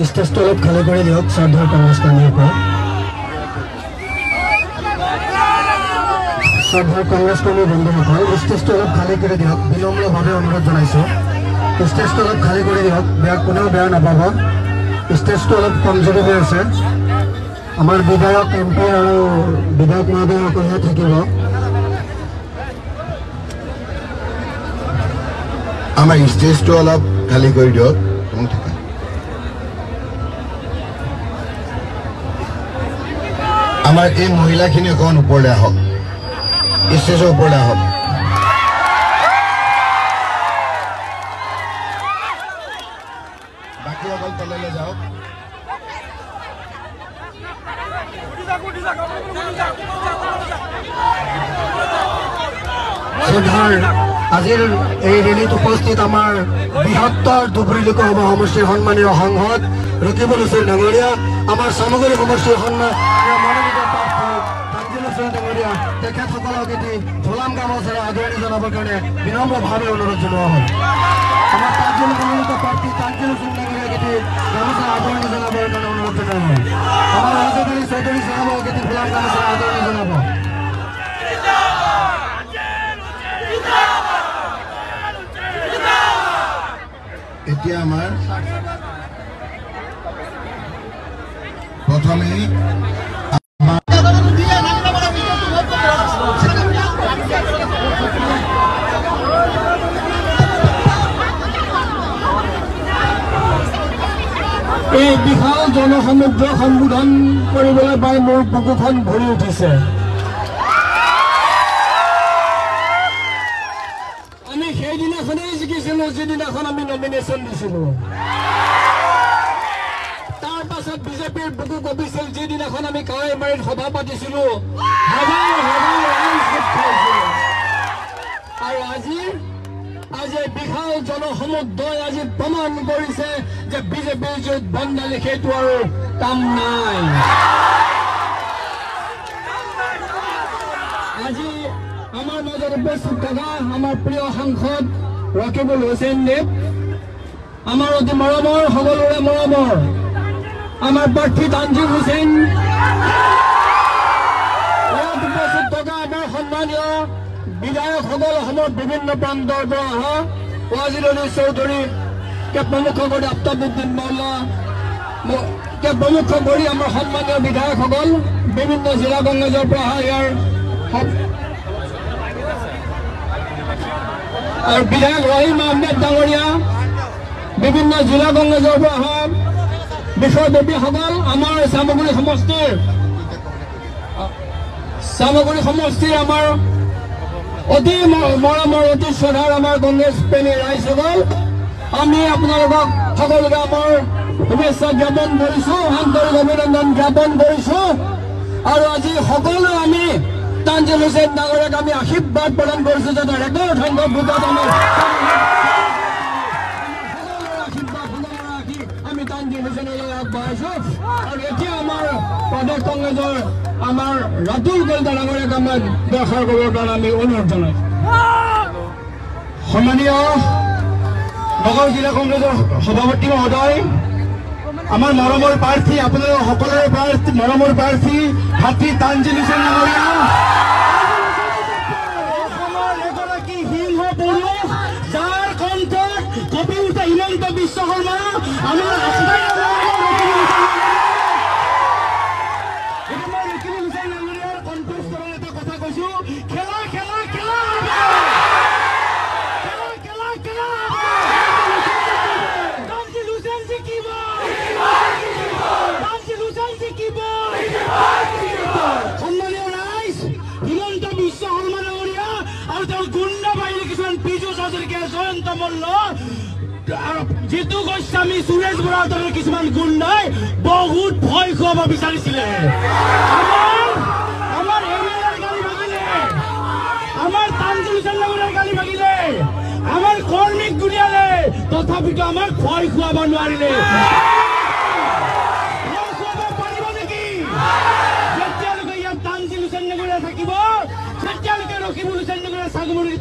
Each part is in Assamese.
स्टेज अलग खाली कर दियक श्रद्धार कांग्रेस कर्मी श्रद्धार कांग्रेस कर्मी बंधुसकल स्टेज अलग खाली कर दियक विनम्र भावे अनुरोध जानाइछो स्टेज अलग खाली कर दियक बेया कोनेও बेया नापाब स्टेज अलग कमजोरी হৈ আছে आमार विधायक एमपी और विधायक महोदयসকলে থাকিব आमार स्टेज अलग खाली कर दियक आमार ए महिलाखिनि अकण ऊपर आहक स्टेजर ऊपर आहक बाकी अकल तलले जाओ আজিৰ এই ৰেলীত উপস্থিত আমাৰ বৃহত্তৰ ধুবুৰী লোকসভা সমষ্টিৰ সন্মানীয় সাংসদ ৰকিবুল হুছেইন ডাঙৰীয়া আমাৰ সামগ্ৰী সমষ্টিৰ মনোনীত প্ৰাৰ্থী তানজিল হুছেইন ডাঙৰীয়া তেখেতসকলক এটি ধোলাম গামোচাৰে আদৰণি জনাবৰ কাৰণে বিনম্ৰভাৱে অনুৰোধ জনোৱা হ'ল আমাৰ তানজিল মনোনীত প্ৰাৰ্থী তানজিল হুছেইন ডাঙৰীয়াক এটি গামোচাৰে আদৰণি জনাবৰ কাৰণে অনুৰোধ জনোৱা হ'ল আমাৰ ৰাজধানী চৌধুৰী সাহেবক এটি ধোলাম গামোচাৰে আদৰণি জনাব এতিয়া আমাৰ প্ৰথমে এই বিশাল জনসমুদ্ৰ সম্বোধন কৰিবলৈ পাই মোৰ বুকুখন ভৰি উঠিছে আমি সেইদিনাখনেই জিকিছিলো যিদিনাখন আমি নমিনেশ্যন দিছিলো তাৰ পাছত বিজেপিৰ বুকু কঁপিছিল যিদিনাখন আমি কাৱৈমাৰীত সভা পাতিছিলো আৰু আজি বিশাল জনসমুদ্ৰই আজি প্ৰমাণ কৰিছে যে বিজেপিৰ য'ত বন্দালি সেইটো আৰু কাম নাই আজি আমাৰ মাজত উপস্থিত থকা আমাৰ প্ৰিয় সাংসদ ৰকিবুল হুছেইন দেৱ আমাৰ অতি মৰমৰ সকলোৰে মৰমৰ আমাৰ প্ৰাৰ্থী তানজিল হুছেইন উপস্থিত থকা আমাৰ সন্মানীয় বিধায়কসকল অসমৰ বিভিন্ন প্ৰান্তৰ পৰা অহা ওয়াজিৰ আলী চৌধুৰী কে প্ৰমুখ কৰে আফতাবউদ্দিন মৌলা প্ৰমুখ কৰি আমাৰ সন্মানীয় বিধায়কসকল বিভিন্ন জিলা কংগ্ৰেছৰ পৰা অহা ইয়াৰ আৰু বিধায়ক ৰহিম আহমেদ ডাঙৰীয়া বিভিন্ন জিলা কংগ্ৰেছৰ পৰা অহা বিষয়ববীয়াসকল আমাৰ চামগুৰি সমষ্টিৰ আমাৰ অতি মৰমৰ অতি শ্ৰদ্ধাৰ আমাৰ কংগ্ৰেছ প্ৰেমী ৰাইজসকল আমি আপোনালোকক সকলোকে আমাৰ শুভেচ্ছা জ্ঞাপন কৰিছো আন্তৰিক অভিনন্দন জ্ঞাপন কৰিছো আৰু আজি সকলোৱে আমি তানজিল হুছেইন ডাঙৰীয়াক আমি আশীৰ্বাদ প্ৰদান কৰিছো যাতে ৰেকৰ্ড সংখ্যক ভোটত আমি তানজিল হুছেইনলৈ আগবঢ়াইছো আৰু এতিয়া আমাৰ প্ৰদেশ কংগ্ৰেছৰ আমাৰ ৰাতুল কলিতা ডাঙৰীয়াক আমাৰ দৰ্শন কৰিবৰ কাৰণে আমি অনুৰোধ জনাইছো সন্মানীয় নগাঁও জিলা কংগ্ৰেছৰ সভাপতি মহোদয় আমাৰ মৰমৰ প্ৰাৰ্থী আপোনালোকৰ সকলোৰে মৰমৰ প্ৰাৰ্থী ভাতৃ তানজিল হুছেইন ডাঙৰীয়া অসমৰ এগৰাকী সিংহ পুৰুষ যাৰ কণ্ঠত কঁপি উঠে হিমন্ত বিশ্ব শৰ্মা আমাৰ কণ্ঠস্বৰৰ এটা কথা কৈছো খেলা খেলা খেলা সন্মানীয় ৰাইজ হিমন্ত বিশ্ব শৰ্মা ডাঙৰীয়া আৰু তেওঁৰ গুণ্ডা বাহিনী কিছুমান পীযুষ হাজৰিকা জয়ন্ত মল্ল জিতু গোস্বামী সুৰেশ বৰা দৰে কিছুমান গুণ্ডাই বহুত ভয় খুৱাব বিচাৰিছিলে আমাৰ এমএলএৰ গালি ভাগিলে আমাৰ তানজিল হুছেইন ডাঙৰীয়াৰ গালি ভাগিলে আমাৰ কৰ্মীক গুলিয়ালে তথাপিতো আমাক ভয় খুৱাব নোৱাৰিলে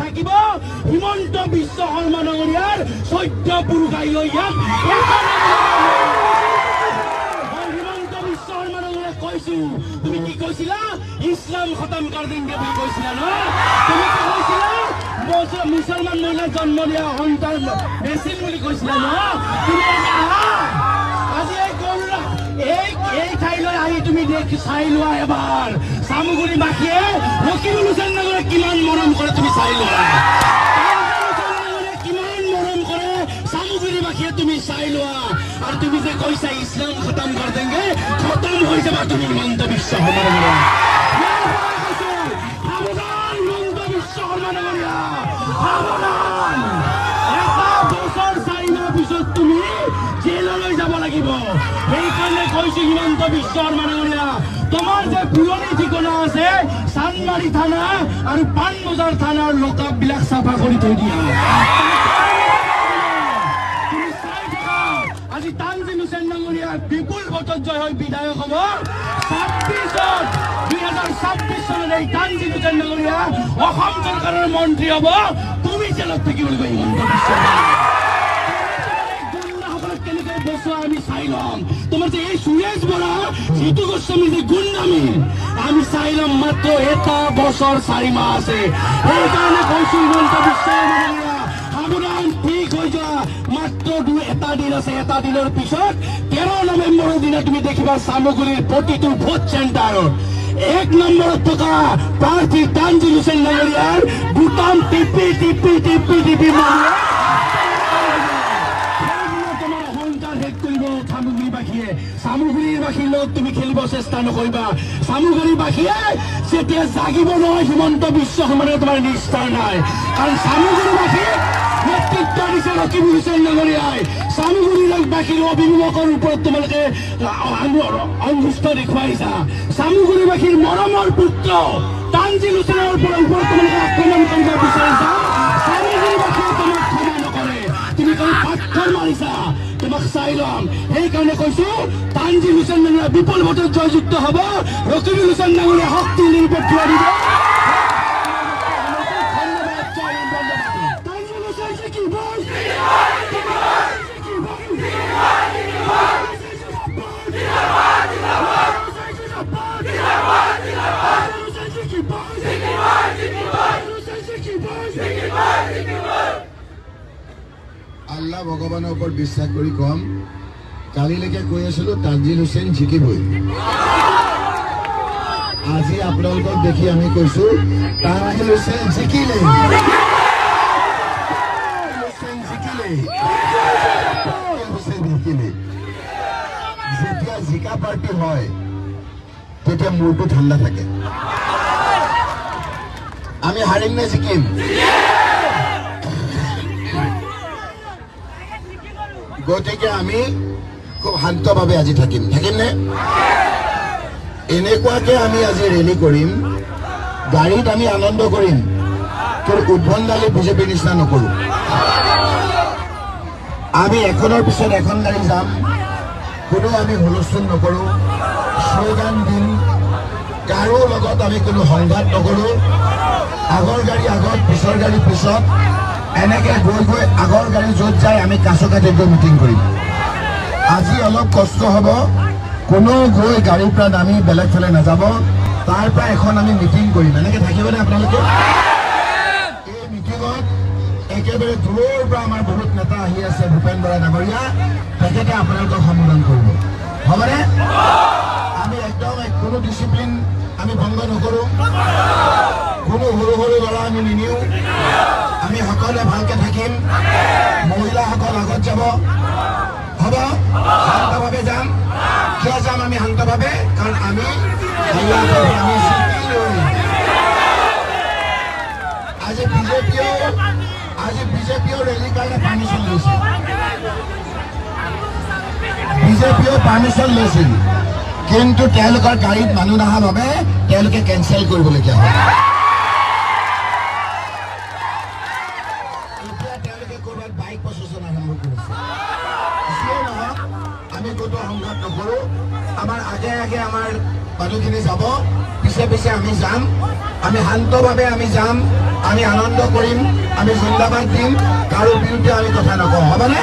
থাকিব হিমন্ত বিশ্ব শৰ্মা ডাঙৰীয়াৰ 14 পুৰুষ আহিল ইয়াত হিমন্ত বিশ্ব শৰ্মা ডাঙৰীয়াক কৈছো তুমি কি কৈছিলা ইছলাম খতম কৰ দেংগে বুলি কৈছিলা ন তুমি কি কৈছিলা মুছলমান মহিলা জন্ম দিয়া সন্তান বেচিল বুলি কৈছিলা ন তুমি আজি এই ঠাইলৈ আহি তুমি চাই লোৱা এবাৰ চামগুৰি বাসীয়ে ৰকিবুল হুছেইন ডাঙৰীয়াক কিমান মৰম কৰে তুমি চাই লোৱা কিমান মৰম কৰে চামগুৰি বাসীয়ে তুমি চাই লোৱা আৰু তুমি যে কৈছা ইছলাম খতম কৰ দেংগে খতম হৈ যাবা তুমি হিমন্ত বিশ্ব শৰ্মা ডাঙৰীয়া সাৱধান হিমন্ত বিশ্ব শৰ্মা ডাঙৰীয়া সাৱধান এটা বছৰ 4 মাহ পিছত তুমি জেললৈ যাব লাগিব সেইকাৰণে কৈছো হিমন্ত বিশ্ব শৰ্মা ডাঙৰীয়া তোমাৰ যে পুৰণি ঠিকনা আছে চানমাৰী থানা আৰু পাণবজাৰ থানাৰ লোকবিলাক চাফা কৰি থৈ দিয়া তুমি চাই থাকা আজি তানজিল হুছেইন ডাঙৰীয়া বিপুল ভোটত জয় হৈ বিধায়ক হ'ব 2026 চনত এই তানজিল হুছেইন ডাঙৰীয়া অসম চৰকাৰৰ মন্ত্ৰী হ'ব তুমি জেলত থাকিব লাগিব হিমন্ত বিশ্ব আমি চাই লম তোমার যে এই সুরেশ বরা জিতু গোস্বামী যে গুন্ডামি আমি চাইলাম মাত্র এটা বছর 4 মাহ আছে এই কারণে কৈছো হিমন্ত বিশ্ব সাৱধান ঠিক হৈ যোৱা মাত্ৰ এটা দিন আছে এটা দিনৰ পিছত 13 নৱেম্বৰৰ দিনা তুমি দেখিবা চামগুৰিৰ প্ৰতিটো ভোট চেণ্টাৰত 1 নম্বৰত থকা প্ৰাৰ্থী তানজিল হুছেইন ডাঙৰীয়াৰ বুটাম টিপি টিপি টিপি টিপি চামগুৰিৰ বাসীৰ লগত তুমি খেলিব চেষ্টা নকৰিবা চামগুৰিৰ বাসীয়ে যেতিয়া জাগিব নহয় হিমন্ত বিশ্ব শৰ্মাৰ তোমাৰ নিষ্ঠাৰ নাই কাৰণ চামগুৰিৰ বাসীক নেতৃত্ব দিছে ৰকিবুল হুছেইন ডাঙৰীয়াই চামগুৰিৰ বাসীৰ অভিভাৱকৰ ওপৰত তোমালোকে অংগুষ্ঠ দেখুৱাইছা চামগুৰিৰ বাসীৰ মৰমৰ পুত্ৰ তানজিল হুছেইনৰ ওপৰত তোমালোকে আক্ৰমণ কৰিব বিচাৰিছা চামগুৰিৰ বাসীয়ে তোমাক ক্ষমা নকৰে তুমি কালি পাথৰ মাৰিছা তোমাক চাই লম সেইকাৰণে কৈছো তানজিল হুছেইন ডাঙৰীয়া বিপুল ভোটত জয়যুক্ত হ'ব ৰকিবুল হুছেইন ডাঙৰীয়া শক্তি নিৰপেক্ষ দিব আল্লাহ ভগৱানৰ ওপৰত বিশ্বাস কৰি কম কালিলৈকে কৈ আছিলো তানজিল হুছেইন জিকিবই। আজি আপোনালোকক দেখি আমি কৈছো তানজিল হুছেইন জিকিলে। যেতিয়া জিকা পাৰ্টি হয় তেতিয়া মূৰটো ঠাণ্ডা থাকে। আমি হাৰিম নে জিকিম? গতিকে আমি খুব শান্তভাৱে আজি থাকিম নে? এনেকুৱাকে আমি আজি ৰেলী কৰিম, গাড়ীত আমি আনন্দ কৰিম, কিন্তু উদ্ভণ্ডালি বিজেপিৰ নিচিনা নকৰোঁ। আমি এখনৰ পিছত এখন গাড়ী যাম, কোনো আমি হুলস্থুল নকৰোঁ, শ্লোগান দিম, কাৰো লগত আমি কোনো সংঘাত নকৰোঁ। আগৰ গাড়ী আগত, পিছৰ গাড়ী পিছত, এনেকৈ গৈ গৈ আগৰ গাড়ী য'ত যায় আমি কাছকাটিত গৈ মিটিং কৰিম। আজি অলপ কষ্ট হ'ব, কোনো গৈ গাড়ীৰ পৰা নামি বেলেগ ফালে নাযাব, তাৰ পৰা এখন আমি মিটিং কৰিম। এনেকৈ থাকিবনে আপোনালোকে? এই মিটিঙত একেবাৰে দূৰৰ পৰা আমাৰ বহুত নেতা আহি আছে, ভূপেন বৰা ডাঙৰীয়া, তেখেতে আপোনালোকক সম্বোধন কৰিব, হ'বনে? আমি একদম কোনো ডিচিপ্লিন আমি ভংগ নকৰোঁ, কোনো সৰু সৰু ল'ৰা আমি নিনিওঁ। আমি সকলোৱে ভালকে থাকিম, মহিলাসকল আগত যাব, হ'ব? শান্তভাৱে যাম। কিয় যাম আমি শান্তভাৱে? কাৰণ আমি আজি বিজেপিও ৰেলীৰ কাৰণে পাৰ্মিশ্যন লৈছিল। বিজেপিও পাৰ্মিশ্যন লৈছিল, কিন্তু তেওঁলোকৰ গাড়ীত মানুহ নহাৰ বাবে তেওঁলোকে কেঞ্চেল কৰিবলগীয়া হয়। এতিয়া তেওঁলোকে ক'ৰবাত বাইক প্ৰচেছন আৰম্ভ কৰিছে। যিয়ে নহওক আমি ক'তো সংঘাত নকৰোঁ। আমাৰ আগে আগে আমাৰ মানুহখিনি যাব, পিছে পিছে আমি যাম। আমি শান্তভাৱে আমি যাম, আমি আনন্দ কৰিম, আমি জিন্দাবাদ দিম, কাৰো বিৰুদ্ধে আমি কথা নকওঁ, হ'বনে?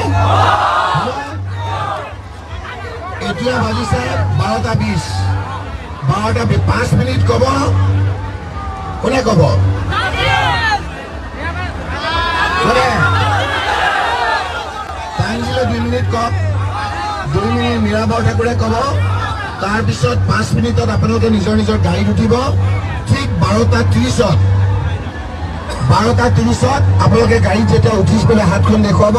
এতিয়া বাজিছে 12:20, 5 মিনিট ক'ব। কোনে ক'ব? তানজিলে 2 মিনিট কওক, 2 মিনিট মীৰা বৰঠাকুৰে ক'ব, তাৰপিছত 5 মিনিটত আপোনালোকে নিজৰ নিজৰ গাড়ীত উঠিব। ঠিক 12:30 আপোনালোকে গাড়ীত যেতিয়া উঠিছ পেলাই হাতখন দেখুৱাব,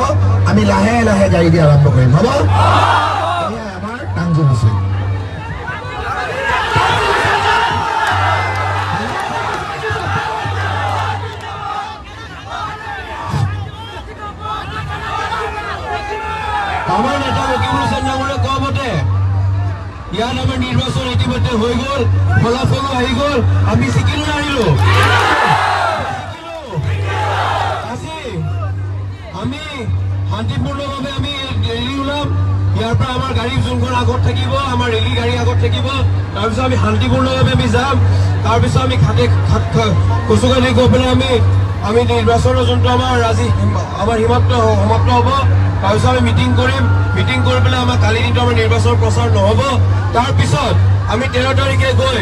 আমি লাহে লাহে গাড়ী দি আৰম্ভ কৰিম, হ'ব? আমাৰ তানজিল হুছেইন। আমাৰ নেতা ৰকিবুল হুছেইন ডাঙৰীয়াই কোৱা মতে ইয়াত আমাৰ নিৰ্বাচন ইতিমধ্যে হৈ গ'ল, ফলাফলো আহি গ'ল, আমি জিকিলো নাহিলো। আজি আমি শান্তিপূৰ্ণভাৱে আমি ৰেলী ওলাম। ইয়াৰ পৰা আমাৰ গাড়ী যোনখন আগত থাকিব, আমাৰ ৰেলী গাড়ী আগত থাকিব, তাৰপিছত আমি শান্তিপূৰ্ণভাৱে আমি যাম। তাৰপিছত আমি কচুগালি গৈ পেলাই আমি নিৰ্বাচনৰ যোনটো আমাৰ আজি আমাৰ সমাপ্ত হ'ব, তাৰপিছত আমি মিটিং কৰিম। মিটিং কৰি পেলাই আমাৰ কালি দিনটো আমাৰ নিৰ্বাচনৰ প্ৰচাৰ নহ'ব। তাৰপিছত আমি 13 তাৰিখে গৈ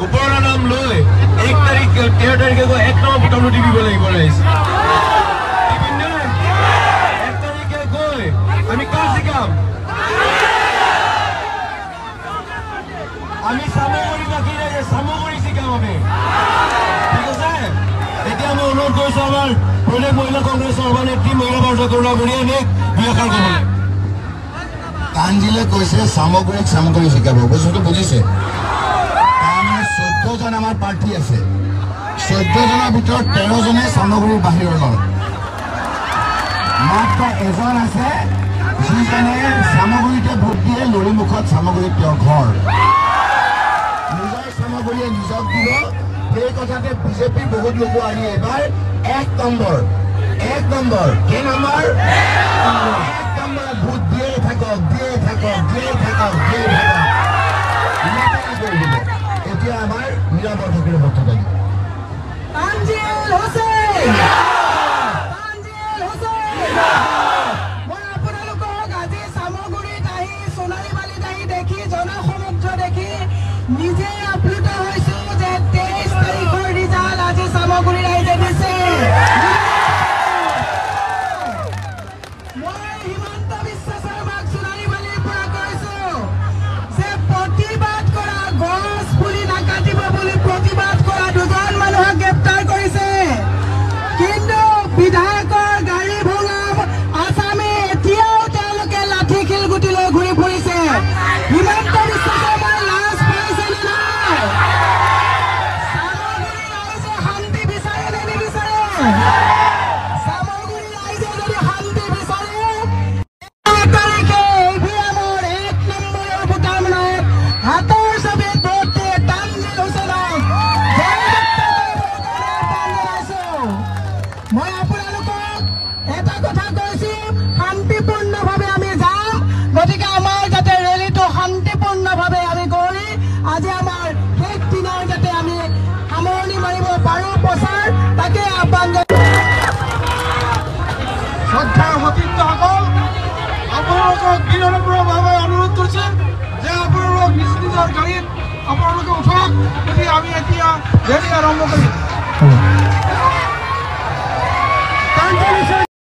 ওপৰৰ নাম লৈ 13 তাৰিখে গৈ 1 নম্বৰ বুটামটো টিপিব লাগিব। ৰাইজ 1 তাৰিখে গৈ আমি কাক জিকাম? আমি চামগুৰি বাকী ৰাইজে চামগুৰি জিকাম আমি, ঠিক আছে? এতিয়া আমি অনুৰোধ কৰিছোঁ আমাৰ প্ৰদেশ মহিলা কংগ্ৰেছৰ সভানেত্ৰী মীৰা বৰঠাকুৰ ডাঙৰীয়াক দুআষাৰ ক'বলৈ। তানজিলে কৈছে চামগুৰি জিকাব, বস্তুটো বুজিছে? তাৰমানে 14জন আমাৰ প্ৰাৰ্থী আছে, 14জনৰ ভিতৰত 13জনে চামগুৰিৰ বাহিৰৰ ল'ৰা। মাত্ৰ এজন আছে যিজনে চামগুৰিতে ভোট দিয়ে, লৰিমুখত চামগুৰিত তেওঁৰ ঘৰ, নিজৰ চামগুৰিয়ে নিজক দিব। সেই কথাতে বিজেপিৰ বহুত লোক আহি এইবাৰ 1 নম্বৰ কেই নম্বৰ? 1 নম্বৰত ভোট দিয়ে থাকক। এতিয়া আমাৰ মীৰা বৰঠাকুৰে বক্তব্য দিব। তানজিল হুছেইন, মই আপোনালোকক আজি চামগুৰিত আহি সোণালী বালিত আহি দেখি জনসমুদ্ৰ দেখি নিজে আপ্লুত হৈছোঁ যে 23 তাৰিখৰ ৰিজাল্ট আজি চামগুৰি ৰাইজে দিছে। মই হিমন্ত বিশ্ব শৰ্মাক সোণালী ঘূৰি ফুৰিছে হিমন্ত বিশ্ব শৰ্মাই লাজ পাইছে নে নাই চামগুৰি ৰাইজে শান্তি বিচাৰে নে নিবিচাৰে চামগুৰি ৰাইজে যদি শান্তি বিচাৰে তাৰিখে ইভিএমৰ 1 নম্বৰৰ বুটামত হাতৰ ছবিত ভোট দিয়ে তানজিল হুছেইনক মই আপোনালোকক এটা কথা কৈছো শান্তিপূৰ্ণভাৱে আমি যাম গতিকে আমাৰ যাতে ৰেলীটো শান্তিপূৰ্ণভাৱে আমি কৰি আজি আমাৰ শেষ দিনৰ যাতে আমি সামৰণি মাৰিব পাৰোঁ প্ৰচাৰ তাকে আহ্বান শ্ৰদ্ধাৰ সতীৰ্থসকল আপোনালোকক বিনম্ৰভাৱে অনুৰোধ কৰিছে যে আপোনালোক নিজ নিজৰ গাড়ীত আপোনালোকে উঠক গতিকে আমি এতিয়া ৰেলী আৰম্ভ কৰিম।